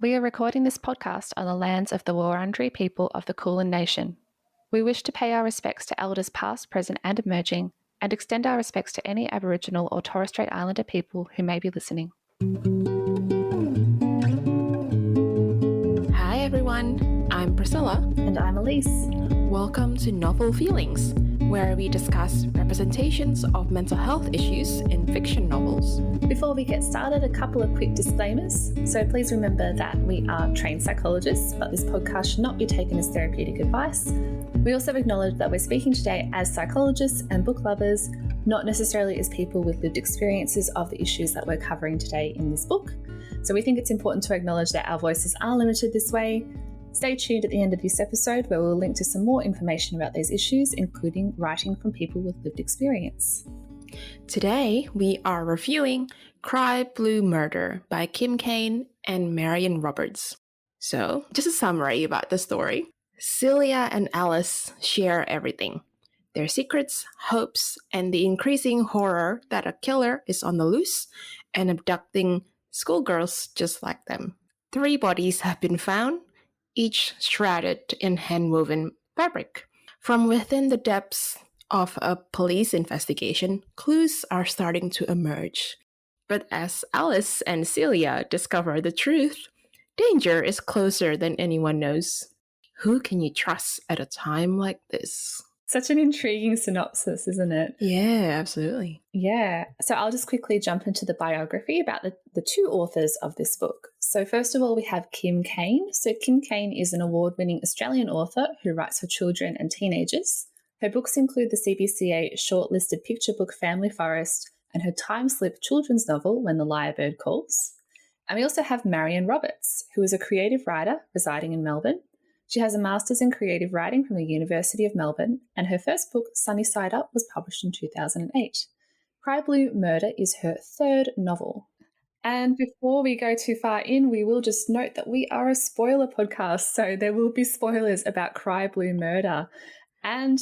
We are recording this podcast on the lands of the Wurundjeri people of the Kulin Nation. We wish to pay our respects to elders past, present and emerging, and extend our respects to any Aboriginal or Torres Strait Islander people who may be listening. Hi everyone, I'm Priscilla. And I'm Elise. Welcome to Novel Feelings, where we discuss representations of mental health issues in fiction novels. Before we get started, a couple of quick disclaimers. So please remember that we are trained psychologists, but this podcast should not be taken as therapeutic advice. We also acknowledge that we're speaking today as psychologists and book lovers, not necessarily as people with lived experiences of the issues that we're covering today in this book. So we think it's important to acknowledge that our voices are limited this way. Stay tuned at the end of this episode where we'll link to some more information about these issues, including writing from people with lived experience. Today, we are reviewing Cry Blue Murder by Kim Cain and Marion Roberts. So, just a summary about the story. Celia and Alice share everything. Their secrets, hopes, and the increasing horror that a killer is on the loose and abducting schoolgirls just like them. 3 bodies have been found, each shrouded in hand-woven fabric. From within the depths of a police investigation, clues are starting to emerge. But as Alice and Celia discover the truth, danger is closer than anyone knows. Who can you trust at a time like this? Such an intriguing synopsis, isn't it? Yeah, absolutely. Yeah. So I'll just quickly jump into the biography about the 2 authors of this book. So first of all, we have Kim Cain. So Kim Cain is an award-winning Australian author who writes for children and teenagers. Her books include the CBCA shortlisted picture book Family Forest and her time-slip children's novel When the Lyrebird Calls. And we also have Marion Roberts, who is a creative writer residing in Melbourne. She has a master's in creative writing from the University of Melbourne, and her first book, Sunny Side Up, was published in 2008. Cry Blue Murder is her 3rd novel. And before we go too far in, we will just note that we are a spoiler podcast, so there will be spoilers about Cry Blue Murder. And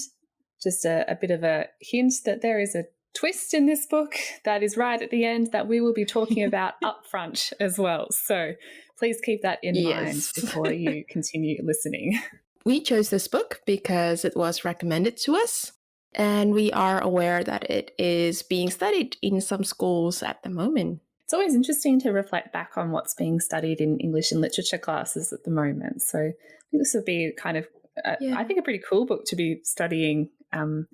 just a bit of a hint that there is a twist in this book that is right at the end that we will be talking about up front as well. So please keep that in mind before you continue listening. We chose this book because it was recommended to us, and we are aware that it is being studied in some schools at the moment. It's always interesting to reflect back on what's being studied in English and literature classes at the moment. So I think this would be kind of, I think, a pretty cool book to be studying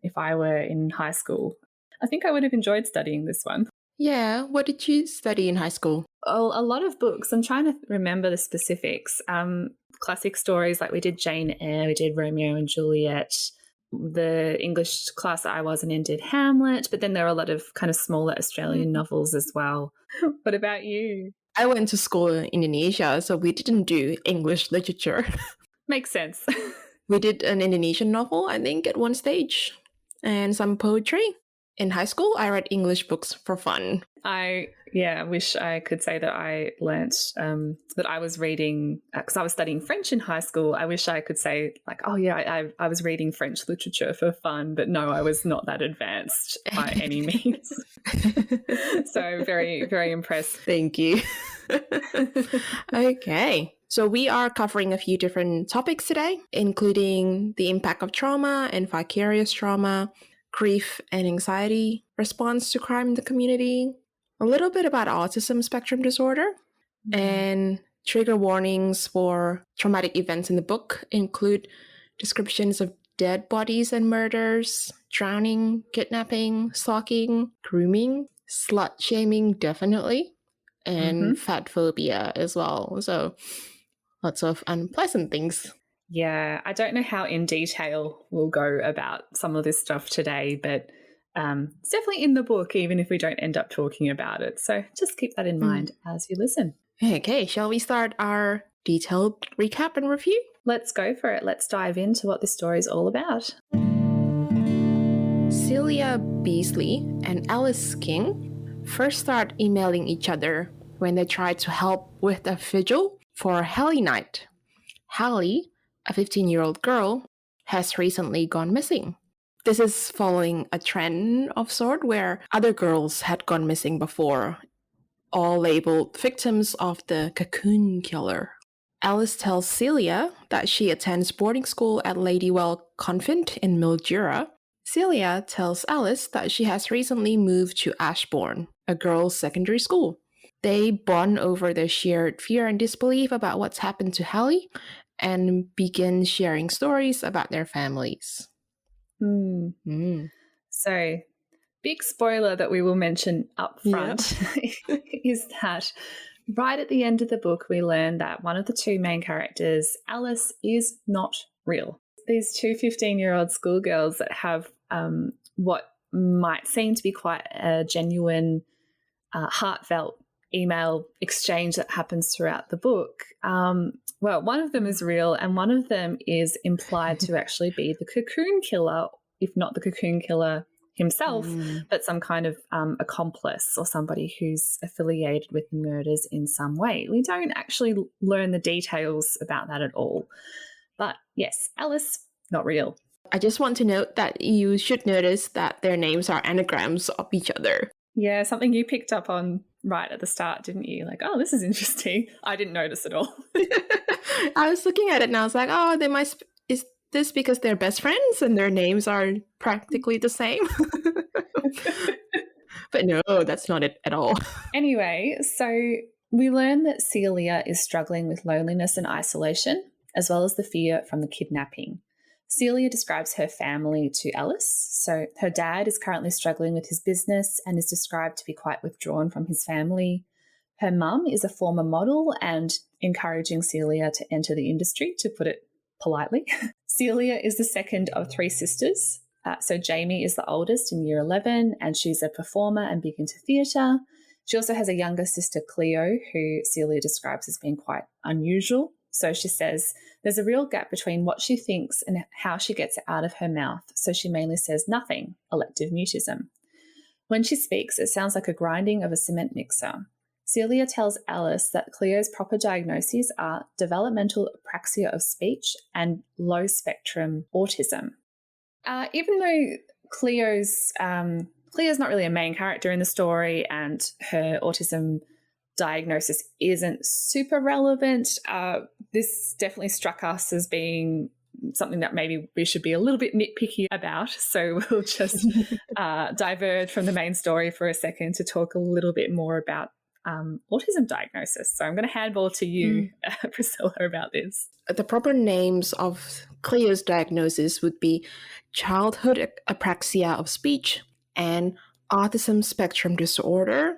if I were in high school. I think I would have enjoyed studying this one. Yeah, what did you study in high school? Oh, a lot of books. I'm trying to remember the specifics. Classic stories, like we did Jane Eyre, we did Romeo and Juliet. The English class that I wasn't in did Hamlet, but then there are a lot of kind of smaller Australian novels as well. What about you? I went to school in Indonesia, so we didn't do English literature. Makes sense. We did an Indonesian novel, I think, at one stage, and some poetry. In high school, I read English books for fun. I wish I could say that I learnt that I was reading, because I was studying French in high school. I wish I could say like, oh yeah, I was reading French literature for fun, but no, I was not that advanced by any means. So very, very impressed. Thank you. Okay. So we are covering a few different topics today, including the impact of trauma and vicarious trauma, grief and anxiety, response to crime in the community, a little bit about autism spectrum disorder, and trigger warnings for traumatic events in the book include descriptions of dead bodies and murders, drowning, kidnapping, stalking, grooming, slut shaming definitely, and fat phobia as well. So lots of unpleasant things. Yeah, I don't know how in detail we'll go about some of this stuff today, but it's definitely in the book, even if we don't end up talking about it. So just keep that in mind as you listen. Okay, shall we start our detailed recap and review? Let's go for it. Let's dive into what this story is all about. Celia Beasley and Alice King first start emailing each other when they try to help with a vigil for Hallie Night. Hallie, a 15-year-old girl, has recently gone missing. This is following a trend of sort where other girls had gone missing before, all labeled victims of the cocoon killer. Alice tells Celia that she attends boarding school at Ladywell Convent in Mildura. Celia tells Alice that she has recently moved to Ashbourne, a girls' secondary school. They bond over their shared fear and disbelief about what's happened to Hallie and begin sharing stories about their families. So, big spoiler that we will mention up front is that right at the end of the book, we learn that one of the two main characters, Alice, is not real. These two 15-year-old schoolgirls that have what might seem to be quite a genuine, heartfelt email exchange that happens throughout the book. Well, one of them is real and one of them is implied to actually be the Cocoon Killer, if not the Cocoon Killer himself, but some kind of accomplice or somebody who's affiliated with the murders in some way. We don't actually learn the details about that at all. But yes, Alice, not real. I just want to note that you should notice that their names are anagrams of each other. Yeah, something you picked up on right at the start, didn't you? Like, oh, this is interesting. I didn't notice at all. I was looking at it and I was like, oh, they might... Is this because they're best friends and their names are practically the same? But no, that's not it at all. Anyway, so we learn that Celia is struggling with loneliness and isolation, as well as the fear from the kidnapping. Celia describes her family to Alice. So her dad is currently struggling with his business and is described to be quite withdrawn from his family. Her mum is a former model and encouraging Celia to enter the industry, to put it politely. Celia is the second of three sisters. So Jamie is the oldest in year 11 and she's a performer and big into theatre. She also has a younger sister, Cleo, who Celia describes as being quite unusual. So she says there's a real gap between what she thinks and how she gets it out of her mouth. So she mainly says nothing, elective mutism. When she speaks, it sounds like a grinding of a cement mixer. Celia tells Alice that Cleo's proper diagnoses are developmental apraxia of speech and low-spectrum autism. Even though Cleo's not really a main character in the story and her autism diagnosis isn't super relevant, this definitely struck us as being something that maybe we should be a little bit nitpicky about. So we'll just diverge from the main story for a second to talk a little bit more about autism diagnosis. So I'm going to handball to you, Priscilla, about this. The proper names of Cleo's diagnosis would be childhood apraxia of speech and autism spectrum disorder,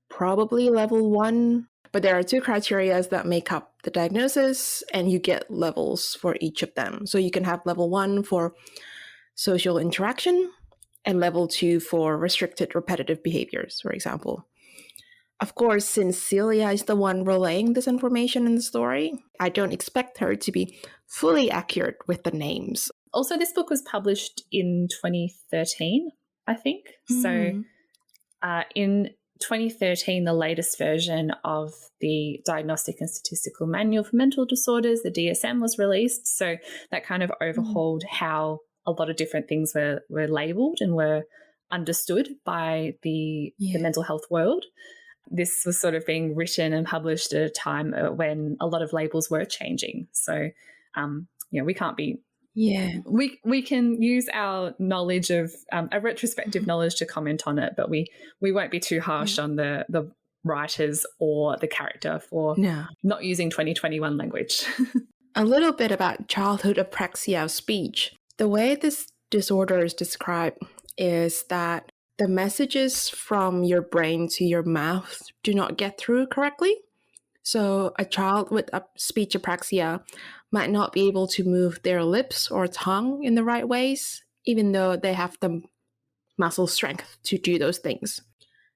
probably level 1. But there are 2 criteria that make up the diagnosis, and you get levels for each of them. So you can have level 1 for social interaction and level 2 for restricted repetitive behaviors, for example. Of course, since Celia is the one relaying this information in the story, I don't expect her to be fully accurate with the names. Also, this book was published in 2013, I think. So in 2013, the latest version of the Diagnostic and Statistical Manual for Mental Disorders, the DSM, was released. So that kind of overhauled how a lot of different things were labelled and were understood by the mental health world. This was sort of being written and published at a time when a lot of labels were changing. So, we can't be... Yeah. We can use our knowledge of a retrospective knowledge to comment on it, but we won't be too harsh on the writers or the character for not using 2021 language. A little bit about childhood apraxia of speech. The way this disorder is described is that the messages from your brain to your mouth do not get through correctly. So a child with a speech apraxia might not be able to move their lips or tongue in the right ways, even though they have the muscle strength to do those things.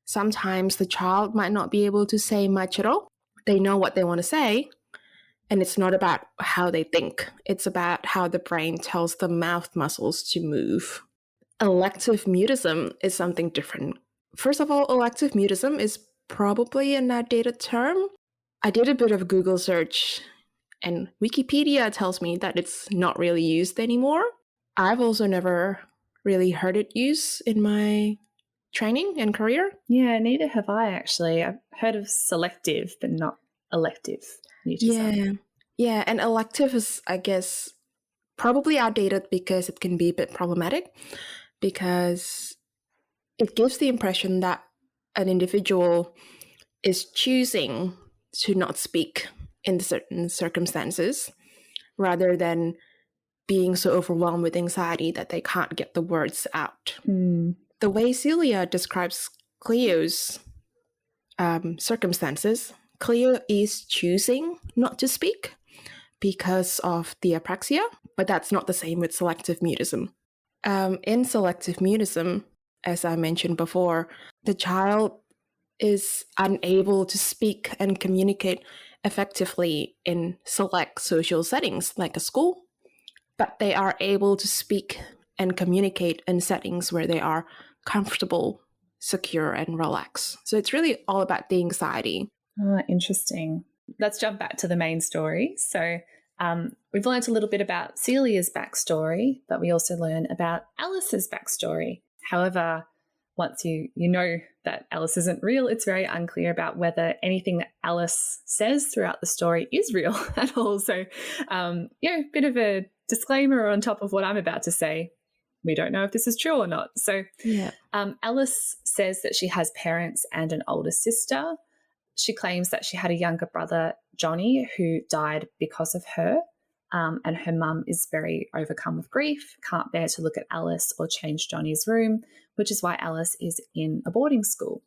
Sometimes the child might not be able to say much at all. They know what they want to say, and it's not about how they think. It's about how the brain tells the mouth muscles to move. Elective mutism is something different. First of all, elective mutism is probably an outdated term. I did a bit of a Google search, and Wikipedia tells me that it's not really used anymore. I've also never really heard it used in my training and career. Yeah, neither have I, actually. I've heard of selective, but not elective mutism. Yeah. Yeah, and elective is, I guess, probably outdated because it can be a bit problematic because it gives the impression that an individual is choosing to not speak in certain circumstances rather than being so overwhelmed with anxiety that they can't get the words out. The way Celia describes Cleo's circumstances, Cleo is choosing not to speak because of the apraxia, but that's not the same with selective mutism. In selective mutism, as I mentioned before, the child is unable to speak and communicate effectively in select social settings like a school, but they are able to speak and communicate in settings where they are comfortable, secure, and relaxed. So it's really all about the anxiety. Interesting. Let's jump back to the main story. So we've learned a little bit about Celia's backstory, but we also learn about Alice's backstory. However, once you know that Alice isn't real, it's very unclear about whether anything that Alice says throughout the story is real at all. So, bit of a disclaimer on top of what I'm about to say. We don't know if this is true or not. So, Alice says that she has parents and an older sister. She claims that she had a younger brother, Johnny, who died because of her. And her mum is very overcome with grief, can't bear to look at Alice or change Johnny's room, which is why Alice is in a boarding school.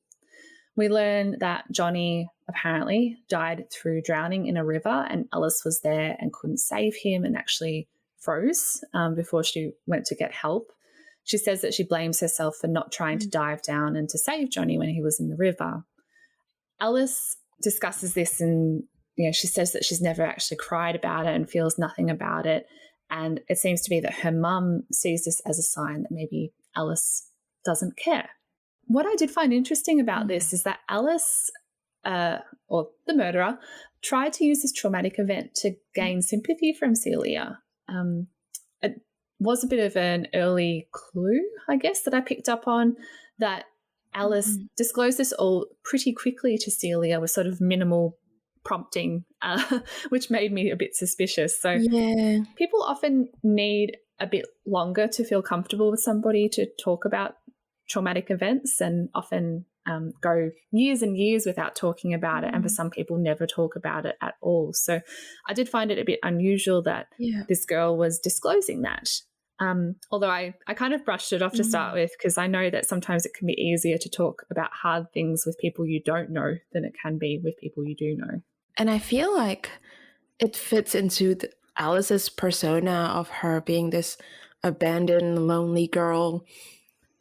We learn that Johnny apparently died through drowning in a river, and Alice was there and couldn't save him and actually froze before she went to get help. She says that she blames herself for not trying to dive down and to save Johnny when he was in the river. Alice discusses this and she says that she's never actually cried about it and feels nothing about it. And it seems to be that her mum sees this as a sign that maybe Alice doesn't care. What I did find interesting about this is that Alice, or the murderer, tried to use this traumatic event to gain sympathy from Celia. It was a bit of an early clue, I guess, that I picked up on, that Alice disclosed this all pretty quickly to Celia with sort of minimal prompting, which made me a bit suspicious. So people often need a bit longer to feel comfortable with somebody to talk about traumatic events, and often go years and years without talking about it. And for some people, never talk about it at all. So I did find it a bit unusual that this girl was disclosing that. Although I kind of brushed it off to start with, because I know that sometimes it can be easier to talk about hard things with people you don't know than it can be with people you do know. And I feel like it fits into Alice's persona of her being this abandoned, lonely girl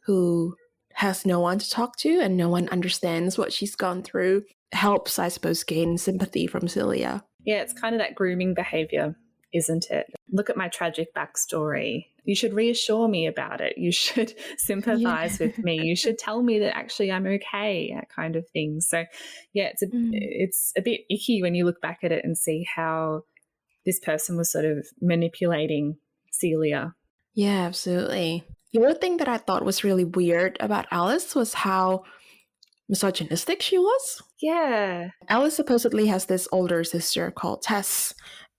who has no one to talk to and no one understands what she's gone through. Helps, I suppose, gain sympathy from Celia. Yeah, it's kind of that grooming behavior, isn't it? Look at my tragic backstory. You should reassure me about it. You should sympathize with me. You should tell me that actually I'm okay, that kind of thing. So, yeah, it's a bit icky when you look back at it and see how this person was sort of manipulating Celia. Yeah, absolutely. The other thing that I thought was really weird about Alice was how misogynistic she was. Yeah. Alice supposedly has this older sister called Tess,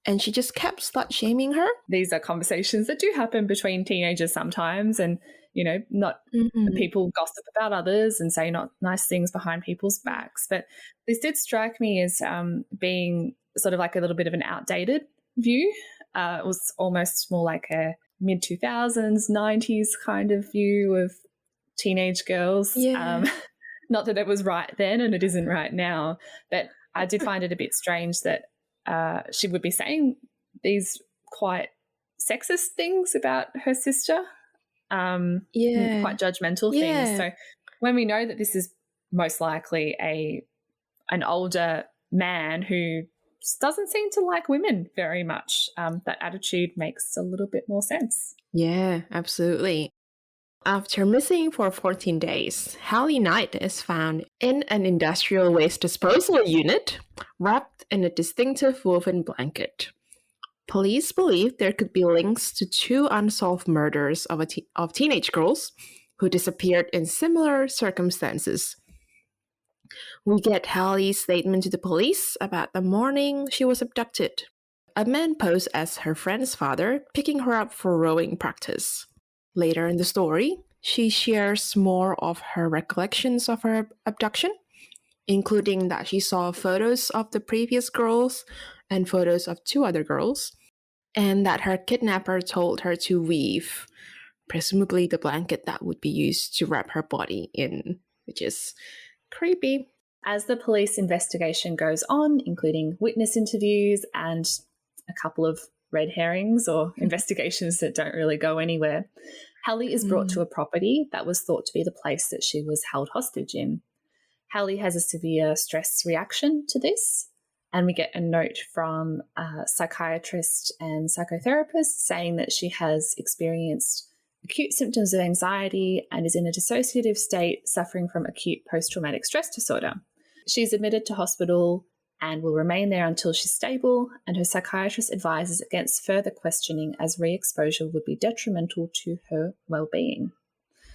and she just kept slut-shaming her. These are conversations that do happen between teenagers sometimes, and, not people gossip about others and say not nice things behind people's backs. But this did strike me as being sort of like a little bit of an outdated view. It was almost more like a mid-2000s, 90s kind of view of teenage girls. Yeah. Not that it was right then and it isn't right now, but I did find it a bit strange that she would be saying these quite sexist things about her sister, quite judgmental things. So when we know that this is most likely an older man who doesn't seem to like women very much, that attitude makes a little bit more sense. Yeah, absolutely. After missing for 14 days, Hallie Knight is found in an industrial waste disposal unit, wrapped in a distinctive woven blanket. Police believe there could be links to 2 unsolved murders of teenage girls who disappeared in similar circumstances. We get Hallie's statement to the police about the morning she was abducted. a man posed as her friend's father, picking her up for rowing practice. Later in the story, she shares more of her recollections of her abduction, including that she saw photos of the previous girls and photos of 2 other girls, and that her kidnapper told her to weave, presumably the blanket that would be used to wrap her body in, which is creepy. As the police investigation goes on, including witness interviews and a couple of red herrings or investigations that don't really go anywhere, Hallie is brought to a property that was thought to be the place that she was held hostage in. Hallie has a severe stress reaction to this, and we get a note from a psychiatrist and psychotherapist saying that she has experienced acute symptoms of anxiety and is in a dissociative state suffering from acute post-traumatic stress disorder. She's admitted to hospital and will remain there until she's stable, and her psychiatrist advises against further questioning as re-exposure would be detrimental to her well-being.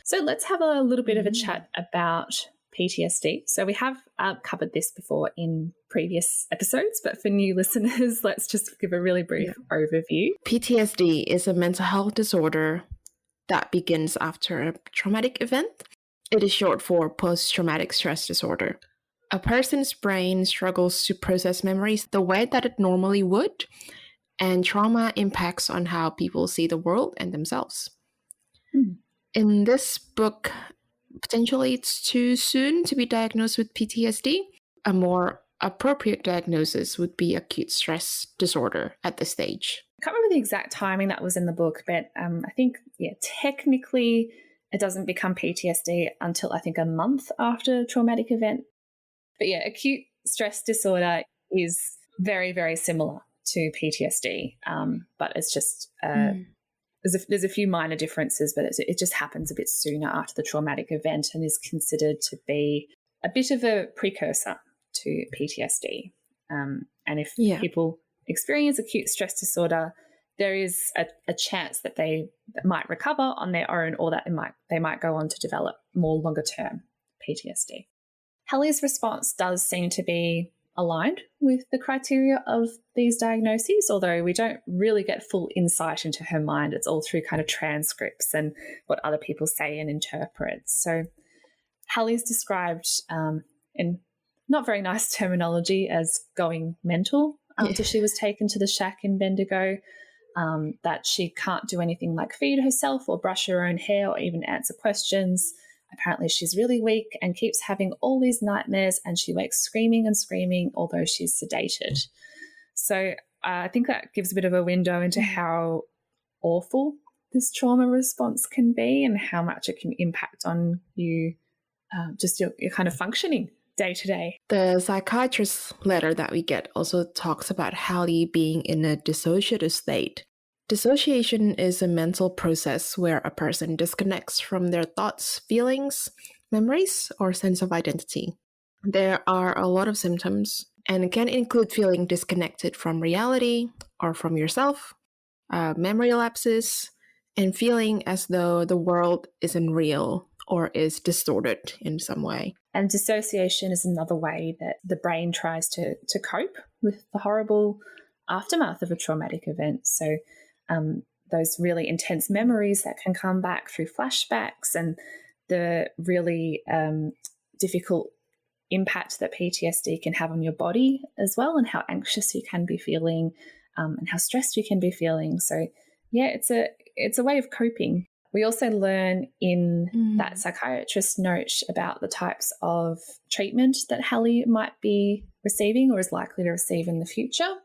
So let's have a little bit of a chat about PTSD. So we have covered this before in previous episodes, but for new listeners, let's just give a really brief overview. PTSD is a mental health disorder that begins after a traumatic event. It is short for post-traumatic stress disorder. A person's brain struggles to process memories the way that it normally would, and trauma impacts on how people see the world and themselves. In this book, potentially it's too soon to be diagnosed with PTSD. A more appropriate diagnosis would be acute stress disorder at this stage. I can't remember the exact timing that was in the book, but I think, technically it doesn't become PTSD until I think a month after a traumatic event. But acute stress disorder is very, very similar to PTSD, but it's just there's a few minor differences, but it just happens a bit sooner after the traumatic event and is considered to be a bit of a precursor to PTSD. And if people experience acute stress disorder, there is a chance that they might recover on their own, or that they might go on to develop more longer-term PTSD. Hallie's response does seem to be aligned with the criteria of these diagnoses, although we don't really get full insight into her mind. It's all through kind of transcripts and what other people say and interpret. So Hallie's described in not very nice terminology as going mental after she was taken to the shack in Bendigo, that she can't do anything like feed herself or brush her own hair or even answer questions. Apparently she's really weak and keeps having all these nightmares, and she wakes screaming and screaming although she's sedated. So I think that gives a bit of a window into how awful this trauma response can be and how much it can impact on you, just your kind of functioning day to day. The psychiatrist's letter that we get also talks about Hallie being in a dissociative state. Dissociation is a mental process where a person disconnects from their thoughts, feelings, memories, or sense of identity. There are a lot of symptoms, and it can include feeling disconnected from reality or from yourself, memory lapses, and feeling as though the world isn't real or is distorted in some way. And dissociation is another way that the brain tries to cope with the horrible aftermath of a traumatic event. So those really intense memories that can come back through flashbacks, and the really difficult impact that PTSD can have on your body as well, and how anxious you can be feeling, and how stressed you can be feeling. So it's a way of coping. We also learn in that psychiatrist note about the types of treatment that Hallie might be receiving or is likely to receive in the future.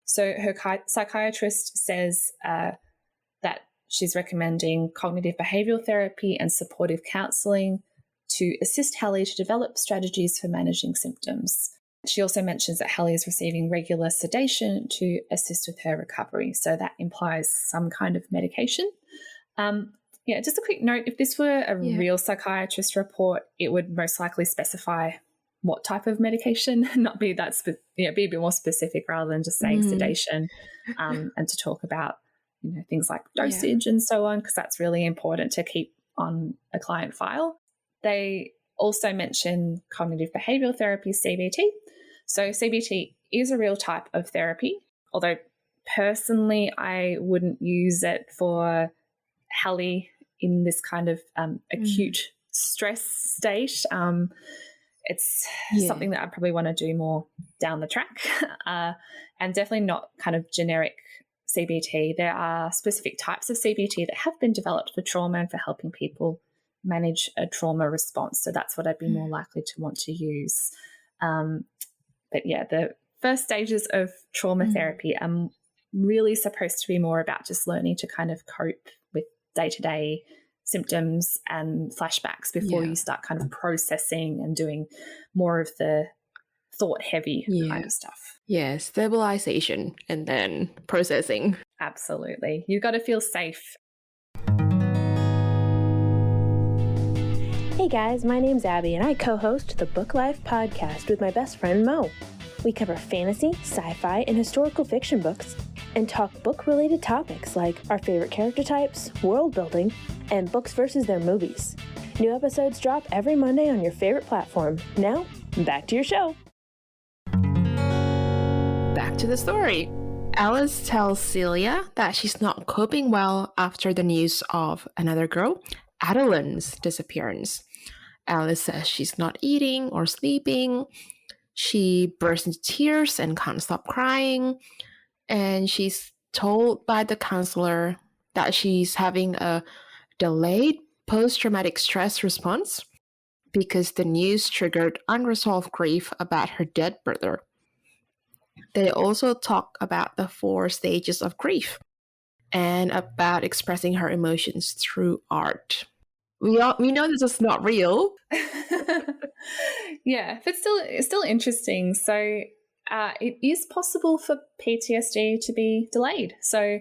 So her psychiatrist says that she's recommending cognitive behavioural therapy and supportive counselling to assist Hallie to develop strategies for managing symptoms. She also mentions that Hallie is receiving regular sedation to assist with her recovery. So that implies some kind of medication. Just a quick note, if this were a real psychiatrist report, it would most likely specify what type of medication, not be that, be a bit more specific rather than just saying sedation, and to talk about, things like dosage and so on, because that's really important to keep on a client file. They also mention cognitive behavioural therapy, CBT. So CBT is a real type of therapy, although personally, I wouldn't use it for Hallie in this kind of acute stress state. It's something that I probably want to do more down the track, and definitely not kind of generic CBT. There are specific types of CBT that have been developed for trauma and for helping people manage a trauma response. So that's what I'd be more likely to want to use. But yeah, the first stages of trauma therapy are really supposed to be more about just learning to kind of cope with day-to-day symptoms and flashbacks before you start kind of processing and doing more of the thought-heavy kind of stuff. Yeah, stabilization and then processing. Absolutely. You've got to feel safe. Hey guys, my name's Abby and I co-host the Book Life podcast with my best friend Mo. We cover fantasy, sci-fi, and historical fiction books and talk book-related topics like our favorite character types, world building, and books versus their movies. New episodes drop every Monday on your favorite platform. Now, back to your show. Back to the story. Alice tells Celia that she's not coping well after the news of another girl, Adeline's disappearance. Alice says she's not eating or sleeping. She bursts into tears and can't stop crying. And she's told by the counselor that she's having a delayed post-traumatic stress response because the news triggered unresolved grief about her dead brother. They also talk about the 4 stages of grief and about expressing her emotions through art. We know this is not real. Yeah, but it's still interesting. So it is possible for PTSD to be delayed. So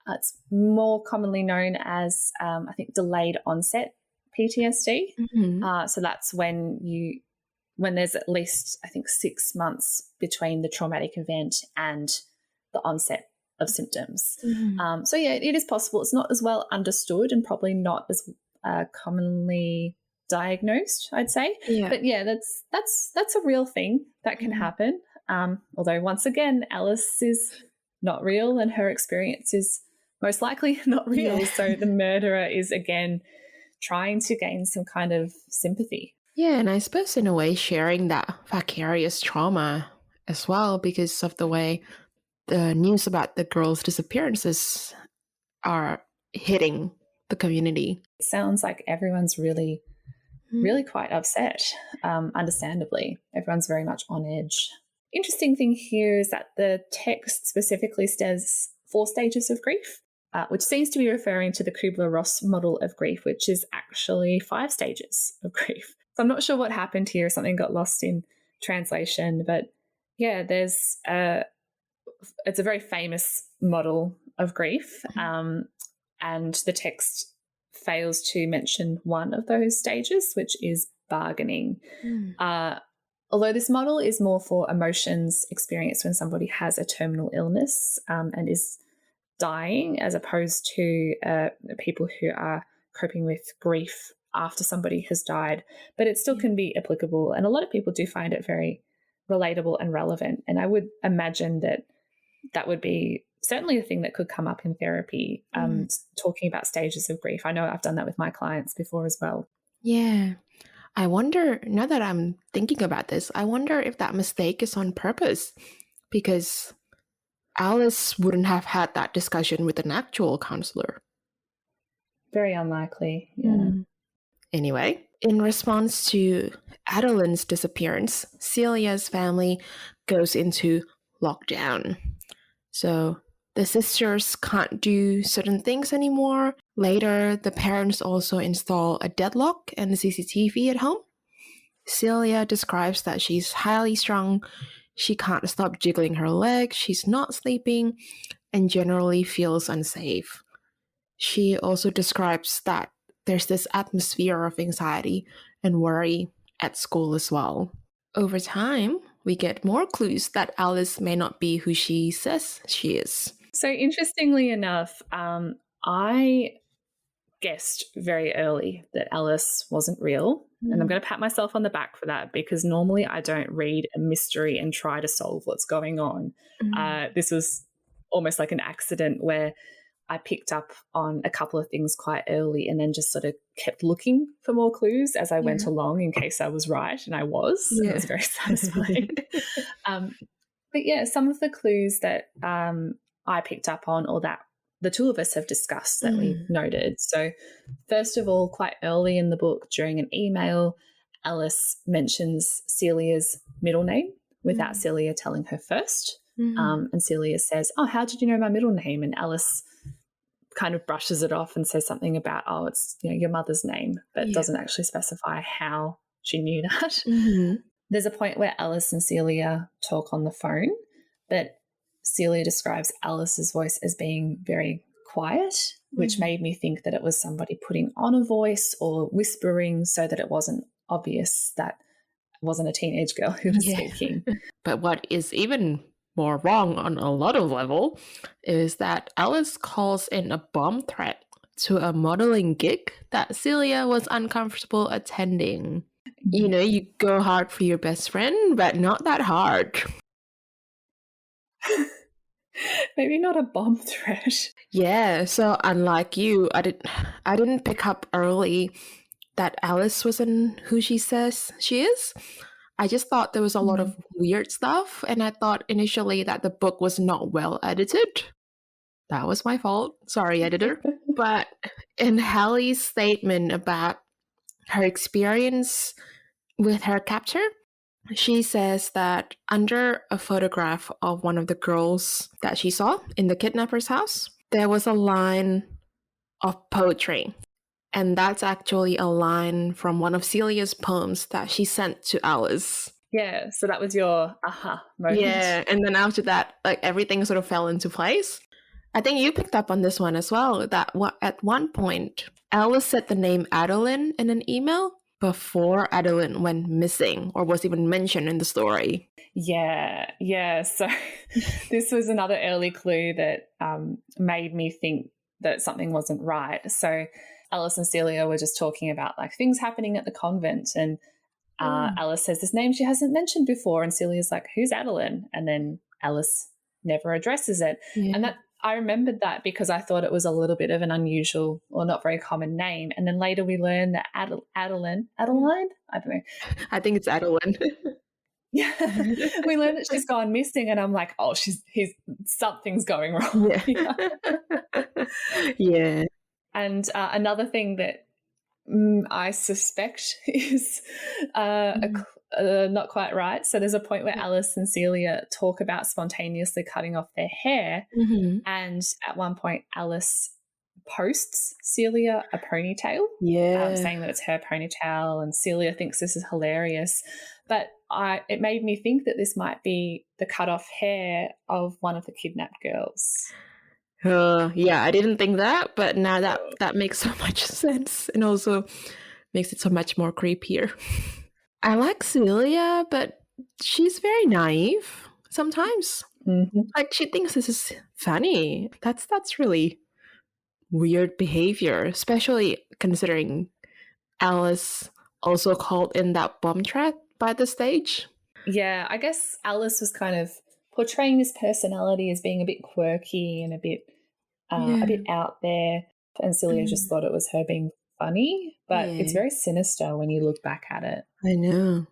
it's more commonly known as, I think, delayed onset PTSD. So that's when there's at least, I think, 6 months between the traumatic event and the onset of symptoms. So yeah, it is possible. It's not as well understood and probably not as commonly diagnosed, I'd say. Yeah. But yeah, that's a real thing that can happen. Although once again, Alice is not real and her experience is most likely not real. Yeah. So the murderer is again trying to gain some kind of sympathy. Yeah, and I suppose in a way sharing that vicarious trauma as well because of the way the news about the girl's disappearances are hitting the community. It sounds like everyone's really quite upset, understandably. Everyone's very much on edge. Interesting thing here is that the text specifically says 4 stages of grief, which seems to be referring to the Kubler-Ross model of grief, which is actually 5 stages of grief. So I'm not sure what happened here. Something got lost in translation. But yeah, it's a very famous model of grief. And the text fails to mention one of those stages, which is bargaining. Although this model is more for emotions experienced when somebody has a terminal illness and is dying, as opposed to people who are coping with grief after somebody has died. But it still can be applicable, and a lot of people do find it very relatable and relevant. And I would imagine that would be certainly a thing that could come up in therapy, talking about stages of grief. I know I've done that with my clients before as well. Yeah. I wonder, now that I'm thinking about this, I wonder if that mistake is on purpose, because Alice wouldn't have had that discussion with an actual counselor. Very unlikely, yeah. Anyway, in response to Adeline's disappearance, Celia's family goes into lockdown. So the sisters can't do certain things anymore. Later, the parents also install a deadlock and a CCTV at home. Celia describes that she's highly strung, she can't stop jiggling her legs, she's not sleeping, and generally feels unsafe. She also describes that there's this atmosphere of anxiety and worry at school as well. Over time, we get more clues that Alice may not be who she says she is. So interestingly enough, I guessed very early that Alice wasn't real. And I'm going to pat myself on the back for that, because normally I don't read a mystery and try to solve what's going on. This was almost like an accident where I picked up on a couple of things quite early and then just sort of kept looking for more clues as I went along in case I was right, and I was. Yeah. It was very satisfying. But yeah, some of the clues that I picked up on, or that the two of us have discussed that we noted. So first of all, quite early in the book, during an email, Alice mentions Celia's middle name without Celia telling her first. And Celia says, "Oh, how did you know my middle name?" And Alice kind of brushes it off and says something about, "Oh, it's your mother's name," but doesn't actually specify how she knew that. There's a point where Alice and Celia talk on the phone, but Celia describes Alice's voice as being very quiet, which made me think that it was somebody putting on a voice or whispering so that it wasn't obvious that it wasn't a teenage girl who was speaking. But what is even more wrong on a lot of level is that Alice calls in a bomb threat to a modeling gig that Celia was uncomfortable attending. You go hard for your best friend, but not that hard. Maybe not a bomb threat. Yeah, so unlike you, I didn't pick up early that Alice wasn't who she says she is. I just thought there was a lot of weird stuff, and I thought initially that the book was not well edited. That was my fault. Sorry, editor. But in Hallie's statement about her experience with her capture, she says that under a photograph of one of the girls that she saw in the kidnapper's house, there was a line of poetry. And that's actually a line from one of Celia's poems that she sent to Alice. Yeah, so that was your aha moment. Yeah, and then after that, like everything sort of fell into place. I think you picked up on this one as well, that at one point, Alice said the name Adeline in an email before Adeline went missing or was even mentioned in the story. Yeah. So this was another early clue that made me think that something wasn't right. So Alice and Celia were just talking about like things happening at the convent, and Alice says this name she hasn't mentioned before, and Celia's like, "Who's Adeline?" And then Alice never addresses it. And that I remembered that because I thought it was a little bit of an unusual or not very common name. And then later we learned that Adeline, I don't know. I think it's Adeline. Yeah, we learned that she's gone missing, and I'm like, oh, something's going wrong. Yeah. And another thing that I suspect is not quite right. So there's a point where Alice and Celia talk about spontaneously cutting off their hair, and at one point Alice posts Celia a ponytail, saying that it's her ponytail, and Celia thinks this is hilarious. But it made me think that this might be the cut off hair of one of the kidnapped girls. Yeah, I didn't think that, but now that makes so much sense, and also makes it so much more creepier. I like Celia, but she's very naive sometimes. Like she thinks this is funny. That's really weird behavior, especially considering Alice also called in that bomb threat by the stage. Yeah, I guess Alice was kind of portraying this personality as being a bit quirky and a bit out there, and Celia just thought it was her being funny, but it's very sinister when you look back at it. I know.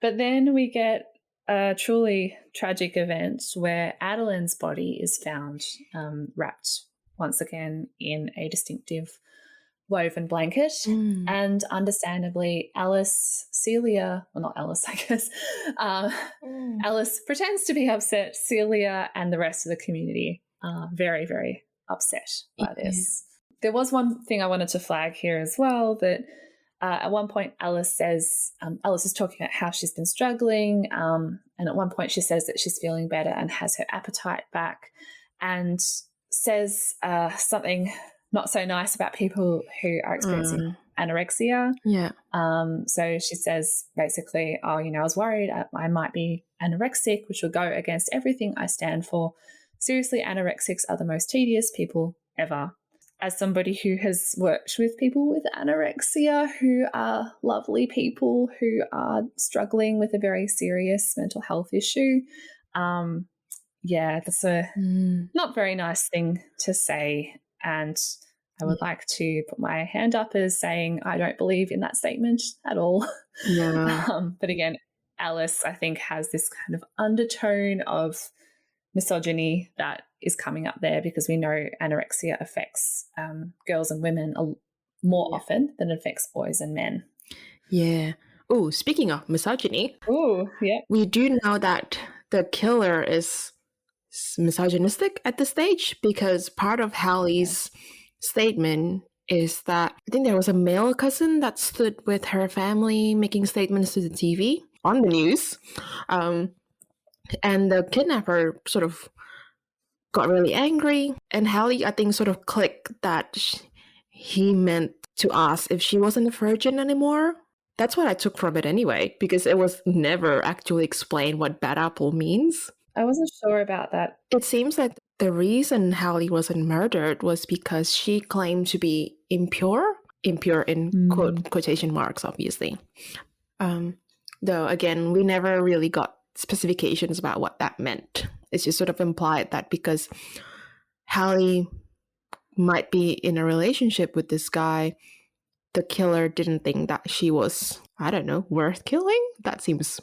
But then we get a truly tragic event where Adeline's body is found wrapped once again in a distinctive woven blanket, and understandably Celia, well, not Alice, I guess, Alice pretends to be upset. Celia and the rest of the community are very, very upset by this. There was one thing I wanted to flag here as well, that at one point Alice says, Alice is talking about how she's been struggling, and at one point she says that she's feeling better and has her appetite back, and says something not so nice about people who are experiencing anorexia. Yeah. So she says basically, I was worried I might be anorexic, which will go against everything I stand for. Seriously, anorexics are the most tedious people ever. As somebody who has worked with people with anorexia, who are lovely people who are struggling with a very serious mental health issue, yeah, that's a Mm. not very nice thing to say. And I would like to put my hand up as saying I don't believe in that statement at all. Yeah. But again, Alice, I think, has this kind of undertone of misogyny that is coming up there because we know anorexia affects girls and women more often than it affects boys and men. Yeah. Oh, speaking of misogyny, Oh, yeah. we do know that the killer is misogynistic at this stage because part of Hallie's statement is that I think there was a male cousin that stood with her family making statements to the TV on the news. And the kidnapper sort of got really angry. And Hallie, I think, sort of clicked that he meant to ask if she wasn't a virgin anymore. That's what I took from it anyway, because it was never actually explained what bad apple means. I wasn't sure about that. It seems like the reason Hallie wasn't murdered was because she claimed to be impure in quotation marks, obviously. Though, again, we never really got specifications about what that meant. It's just sort of implied that because Hallie might be in a relationship with this guy, the killer didn't think that she was, I don't know, worth killing? That seems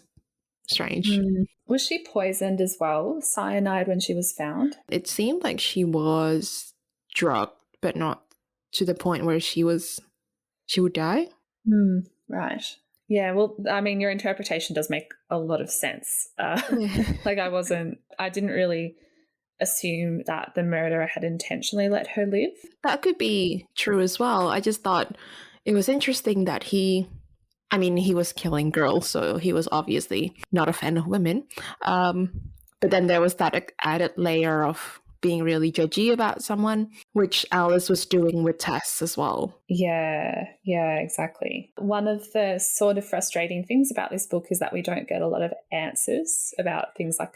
strange. Was she poisoned as well? Cyanide when she was found? It seemed like she was drugged, but not to the point where she would die. Right. Yeah, well, I mean, your interpretation does make a lot of sense. Like I didn't really assume that the murderer had intentionally let her live. That could be true as well. I just thought it was interesting that he was killing girls, so he was obviously not a fan of women. But then there was that added layer of being really judgy about someone, which Alice was doing with Tess as well. Yeah, exactly. One of the sort of frustrating things about this book is that we don't get a lot of answers about things like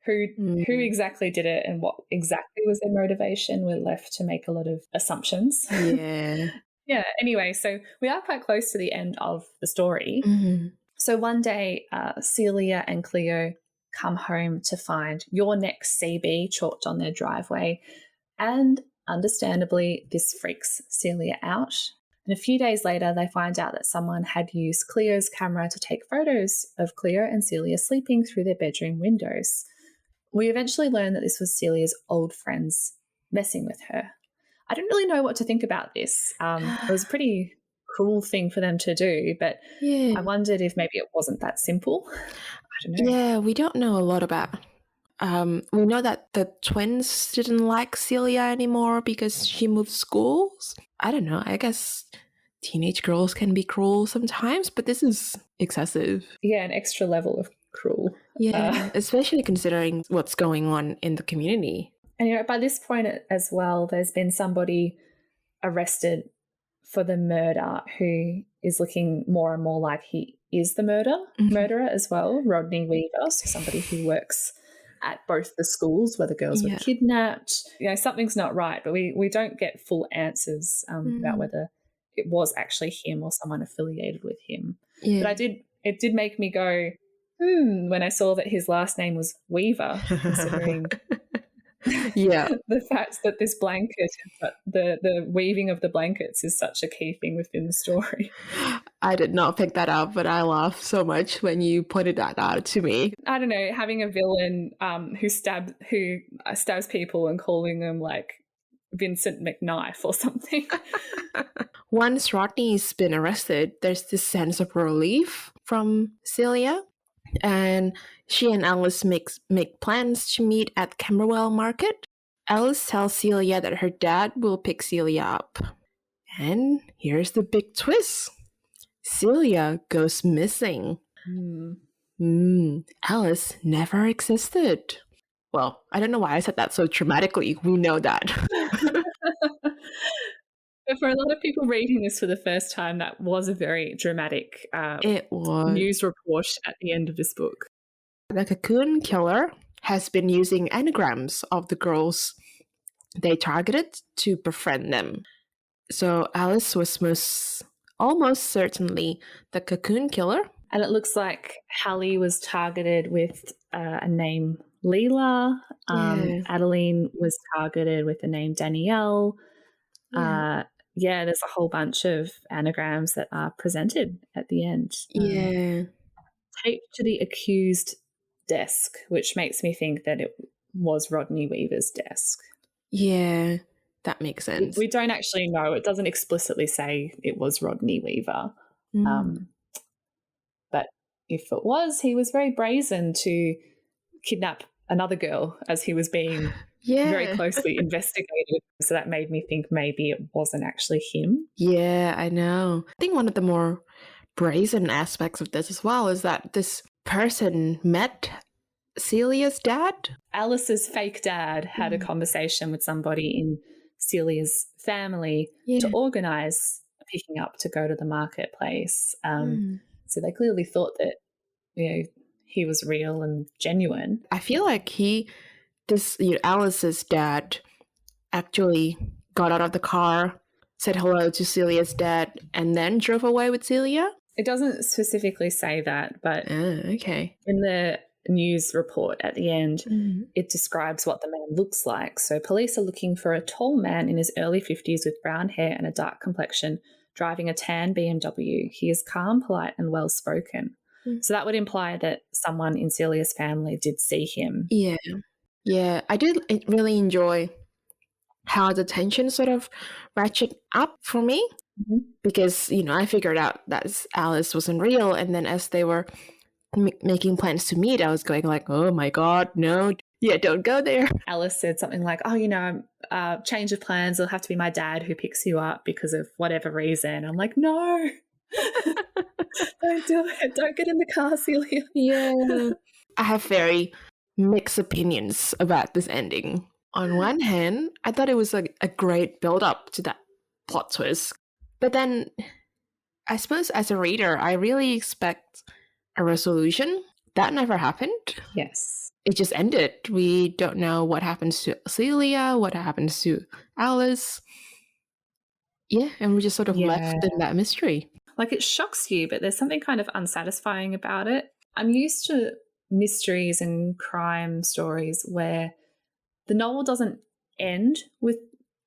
who exactly did it and what exactly was their motivation. We're left to make a lot of assumptions. Yeah. Yeah, anyway, so we are quite close to the end of the story. Mm-hmm. So one day, Celia and Cleo come home to find "Your next CB" chalked on their driveway. And understandably, this freaks Celia out. And a few days later, they find out that someone had used Cleo's camera to take photos of Cleo and Celia sleeping through their bedroom windows. We eventually learn that this was Celia's old friends messing with her. I didn't really know what to think about this. It was a pretty cruel thing for them to do, but I wondered if maybe it wasn't that simple. I don't know. Yeah, we don't know a lot about. We know that the twins didn't like Celia anymore because she moved schools. I don't know. I guess teenage girls can be cruel sometimes, but this is excessive. Yeah, an extra level of cruel. Yeah, especially considering what's going on in the community. And by this point as well, there's been somebody arrested for the murder who is looking more and more like he is the murderer as well, Rodney Weaver, so somebody who works at both the schools where the girls were kidnapped. Something's not right, but we don't get full answers about whether it was actually him or someone affiliated with him. Yeah. But it did make me go, when I saw that his last name was Weaver, considering the fact that this blanket, the weaving of the blankets is such a key thing within the story. I did not pick that up, but I laughed so much when you pointed that out to me. I don't know, having a villain who stabs people and calling them like Vincent McKnife or something. Once Rodney's been arrested, there's this sense of relief from Celia. And she and Alice make plans to meet at Camberwell Market. Alice tells Celia that her dad will pick Celia up. And here's the big twist. Celia goes missing. Alice never existed. Well, I don't know why I said that so dramatically. We know that. But for a lot of people reading this for the first time, that was a very dramatic news report at the end of this book. The Cocoon Killer has been using anagrams of the girls they targeted to befriend them. So Alice was almost certainly the Cocoon Killer. And it looks like Hallie was targeted with a name Leela. Yeah. Adeline was targeted with the name Danielle. There's a whole bunch of anagrams that are presented at the end. Yeah. Taped to the accused desk, which makes me think that it was Rodney Weaver's desk. Yeah, that makes sense. We don't actually know. It doesn't explicitly say it was Rodney Weaver. But if it was, he was very brazen to kidnap another girl as he was being very closely investigated. So that made me think maybe it wasn't actually him. Yeah, I know. I think one of the more brazen aspects of this as well is that this person met Celia's dad. Alice's fake dad had a conversation with somebody in Celia's family to organise picking up to go to the marketplace. So they clearly thought that, he was real and genuine. I feel like Alice's dad actually got out of the car, said hello to Celia's dad, and then drove away with Celia? It doesn't specifically say that, but okay. In the news report at the end, it describes what the man looks like. So police are looking for a tall man in his early 50s with brown hair and a dark complexion, driving a tan BMW. He is calm, polite, and well-spoken. So that would imply that someone in Celia's family did see him. Yeah. I did really enjoy how the tension sort of ratcheted up for me because, I figured out that Alice wasn't real. And then as they were making plans to meet, I was going like, oh my God, no, don't go there. Alice said something like, change of plans. It'll have to be my dad who picks you up because of whatever reason. I'm like, no. Don't do it. Don't get in the car, Celia. Yeah. I have very mixed opinions about this ending. On one hand, I thought it was a great build-up to that plot twist. But then, I suppose as a reader, I really expect a resolution. That never happened. Yes. It just ended. We don't know what happens to Celia, what happens to Alice. Yeah, and we're just sort of left in that mystery. Like, it shocks you, but there's something kind of unsatisfying about it. I'm used to mysteries and crime stories where the novel doesn't end with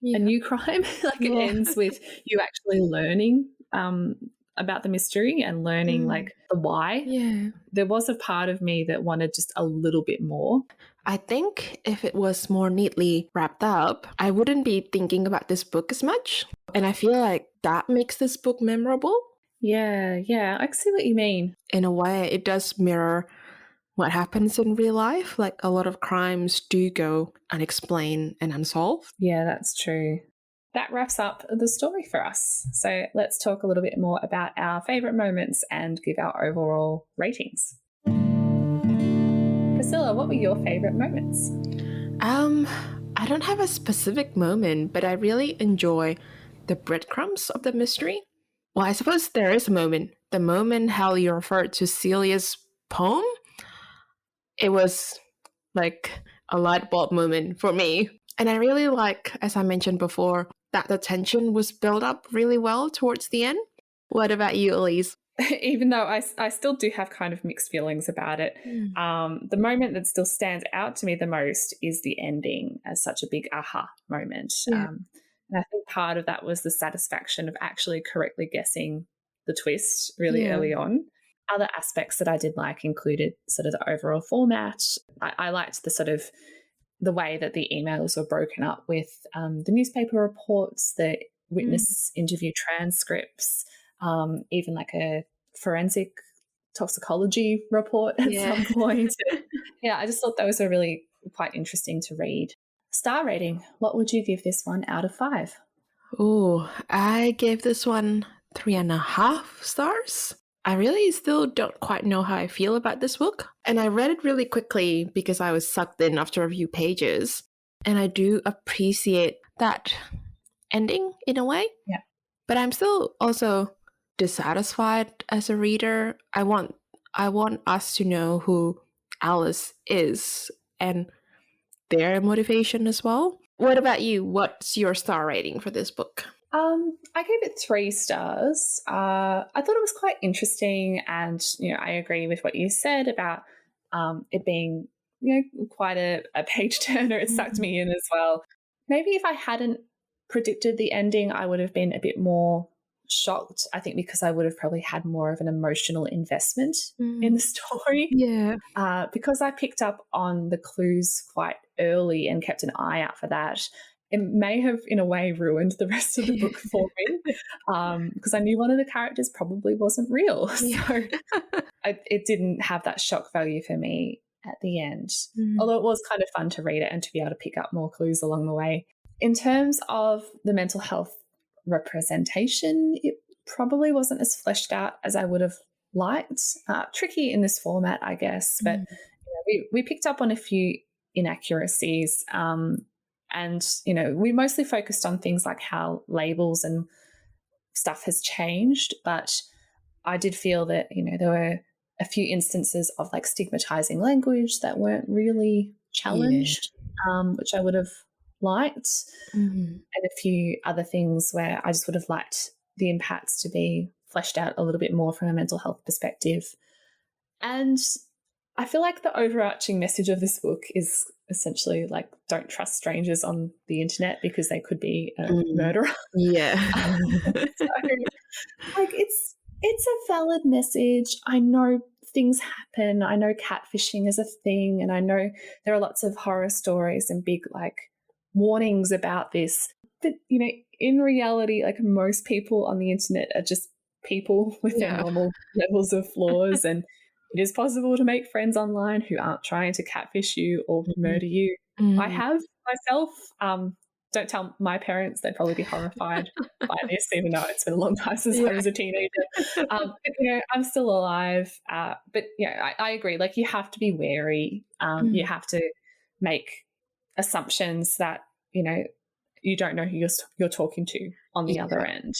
a new crime. It ends with you actually learning about the mystery and learning the why. Yeah. There was a part of me that wanted just a little bit more. I think if it was more neatly wrapped up, I wouldn't be thinking about this book as much. And I feel like that makes this book memorable. Yeah, I see what you mean. In a way, it does mirror what happens in real life. Like, a lot of crimes do go unexplained and unsolved. Yeah, that's true. That wraps up the story for us. So let's talk a little bit more about our favourite moments and give our overall ratings. Priscilla, what were your favourite moments? I don't have a specific moment, but I really enjoy the breadcrumbs of the mystery. Well, I suppose there is a moment. The moment how you referred to Celia's poem, it was like a light bulb moment for me. And I really like, as I mentioned before, that the tension was built up really well towards the end. What about you, Elise? Even though I still do have kind of mixed feelings about it, the moment that still stands out to me the most is the ending as such a big aha moment. And I think part of that was the satisfaction of actually correctly guessing the twist really early on. Other aspects that I did like included sort of the overall format. I liked the sort of the way that the emails were broken up with the newspaper reports, the witness interview transcripts, even like a forensic toxicology report at some point. I just thought those were really quite interesting to read. Star rating, what would you give this one out of 5? Oh, I gave this one 3.5 stars. I really still don't quite know how I feel about this book. And I read it really quickly because I was sucked in after a few pages. And I do appreciate that ending in a way. Yeah. But I'm still also dissatisfied as a reader. I want us to know who Alice is and their motivation as well. What about you? What's your star rating for this book? I gave it 3 stars. I thought it was quite interesting, and I agree with what you said about it being quite a page turner. It sucked me in as well. Maybe if I hadn't predicted the ending, I would have been a bit more shocked, I think, because I would have probably had more of an emotional investment in the story. Yeah. Because I picked up on the clues quite early and kept an eye out for that, it may have, in a way, ruined the rest of the book for me, because I knew one of the characters probably wasn't real. So it didn't have that shock value for me at the end, although it was kind of fun to read it and to be able to pick up more clues along the way. In terms of the mental health representation, it probably wasn't as fleshed out as I would have liked. Tricky in this format, I guess, but we picked up on a few inaccuracies, and we mostly focused on things like how labels and stuff has changed, but I did feel that there were a few instances of like stigmatizing language that weren't really challenged, which I would have liked, and a few other things where I just would have liked the impacts to be fleshed out a little bit more from a mental health perspective. And I feel like the overarching message of this book is essentially like, don't trust strangers on the internet because they could be a murderer. Yeah. So, like, it's a valid message. I know things happen. I know catfishing is a thing, and I know there are lots of horror stories and big like warnings about this. But in reality, like, most people on the internet are just people with their normal levels of flaws, and it is possible to make friends online who aren't trying to catfish you or murder you. I have myself. Don't tell my parents; they'd probably be horrified by this, even though it's been a long time since I was a teenager. But, I'm still alive. But I agree. Like, you have to be wary. You have to make assumptions that you don't know who you're talking to on the other end.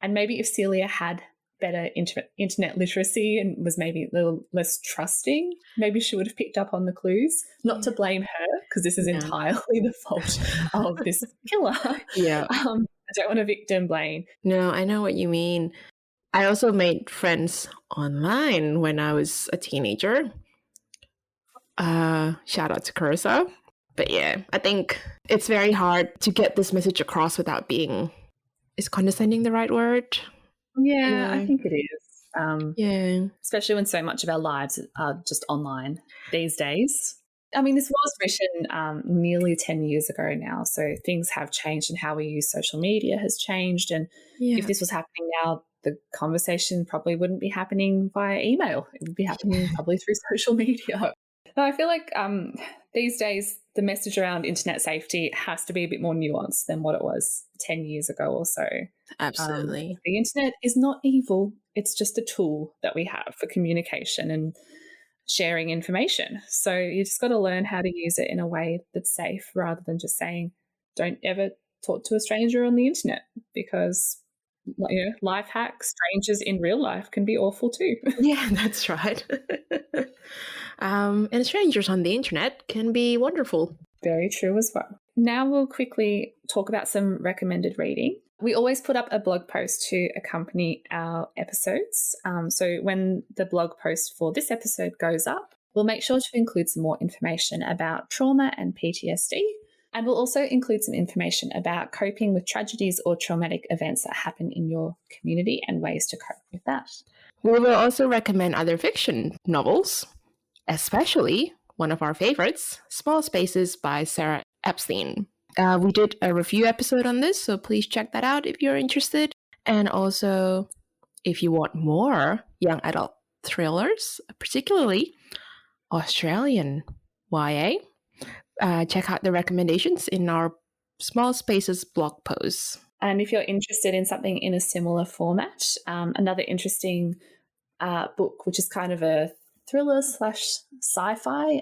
And maybe if Celia had better internet literacy and was maybe a little less trusting, maybe she would have picked up on the clues. Not to blame her, because this is entirely the fault of this killer. I don't want to victim blame. No, I know what you mean. I also made friends online when I was a teenager. Shout out to Carissa. But yeah, I think it's very hard to get this message across without being... Is condescending the right word? Yeah, I think it is. Especially when so much of our lives are just online these days. I mean, this was written nearly 10 years ago now, so things have changed, and how we use social media has changed. And if this was happening now, the conversation probably wouldn't be happening via email. It would be happening probably through social media. So I feel like these days the message around internet safety has to be a bit more nuanced than what it was 10 years ago or so. Absolutely. The internet is not evil. It's just a tool that we have for communication and sharing information. So you just got to learn how to use it in a way that's safe, rather than just saying, don't ever talk to a stranger on the internet, because life hacks, strangers in real life can be awful too. Yeah, that's right. And strangers on the internet can be wonderful. Very true as well. Now we'll quickly talk about some recommended reading. We always put up a blog post to accompany our episodes. So when the blog post for this episode goes up, we'll make sure to include some more information about trauma and PTSD. And we'll also include some information about coping with tragedies or traumatic events that happen in your community and ways to cope with that. We will also recommend other fiction novels, especially one of our favorites, Small Spaces by Sarah Epstein. We did a review episode on this, so please check that out if you're interested. And also, if you want more young adult thrillers, particularly Australian YA, check out the recommendations in our Small Spaces blog posts. And if you're interested in something in a similar format, another interesting book, which is kind of a thriller / sci-fi,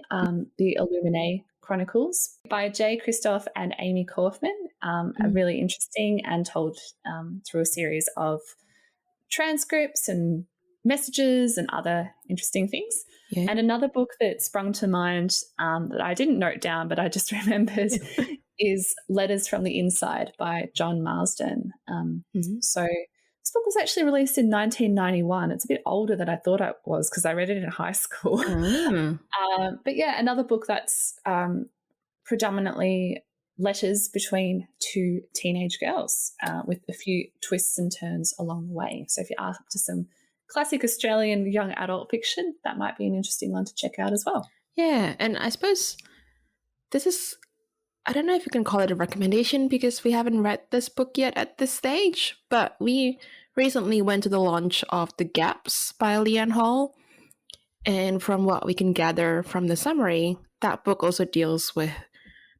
The Illuminae Chronicles by Jay Kristoff and Amy Kaufman, are really interesting and told through a series of transcripts and messages and other interesting things. Yeah. And another book that sprung to mind that I didn't note down but I just remembered is Letters from the Inside by John Marsden. So This book was actually released in 1991. It's a bit older than I thought it was because I read it in high school. But yeah, another book that's predominantly letters between two teenage girls with a few twists and turns along the way. So if you're up to some classic Australian young adult fiction, that might be an interesting one to check out as well. Yeah, and I suppose this is, I don't know if you can call it a recommendation because we haven't read this book yet at this stage, but we recently went to the launch of The Gaps by Leanne Hall. And from what we can gather from the summary, that book also deals with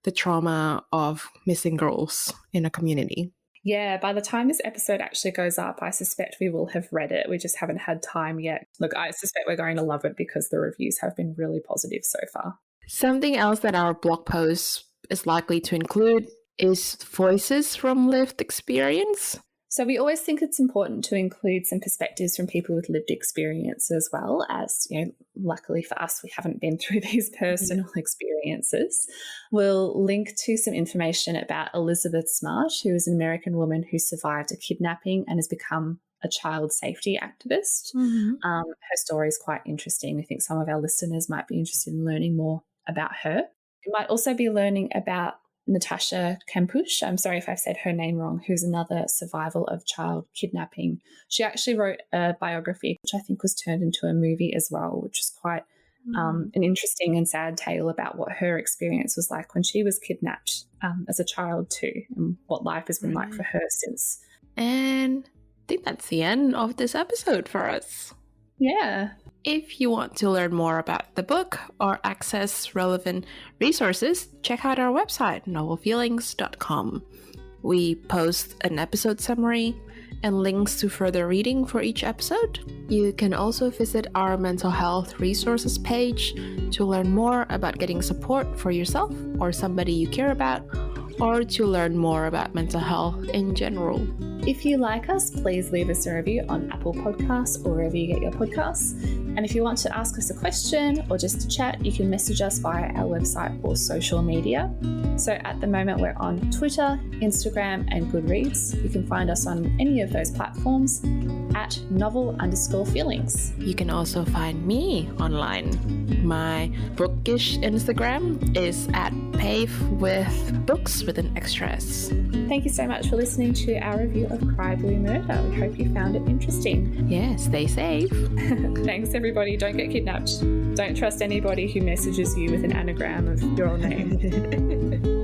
the trauma of missing girls in a community. Yeah, by the time this episode actually goes up, I suspect we will have read it. We just haven't had time yet. Look, I suspect we're going to love it because the reviews have been really positive so far. Something else that our blog post is likely to include is voices from lived experience. So we always think it's important to include some perspectives from people with lived experience as well, as, you know, luckily for us, we haven't been through these personal experiences. We'll link to some information about Elizabeth Smart, who is an American woman who survived a kidnapping and has become a child safety activist. Her story is quite interesting. I think some of our listeners might be interested in learning more about her. You might also be learning about Natasha Kampusch, I'm sorry if I've said her name wrong, who's another survival of child kidnapping. She actually wrote a biography, which I think was turned into a movie as well, which is quite an interesting and sad tale about what her experience was like when she was kidnapped as a child too, and what life has been like for her since. And I think that's the end of this episode for us. Yeah. If you want to learn more about the book or access relevant resources, check out our website, novelfeelings.com. We post an episode summary and links to further reading for each episode. You can also visit our mental health resources page to learn more about getting support for yourself or somebody you care about, or to learn more about mental health in general. If you like us, please leave us a review on Apple Podcasts or wherever you get your podcasts. And if you want to ask us a question or just to chat, you can message us via our website or social media. So at the moment, we're on Twitter, Instagram, and Goodreads. You can find us on any of those platforms at novel_feelings. You can also find me online. My bookish Instagram is at pavewithbooks with an extra S. Thank you so much for listening to our review of Cry Blue Murder. We hope you found it interesting. Yeah, stay safe. Thanks, everybody. Don't get kidnapped. Don't trust anybody who messages you with an anagram of your own name.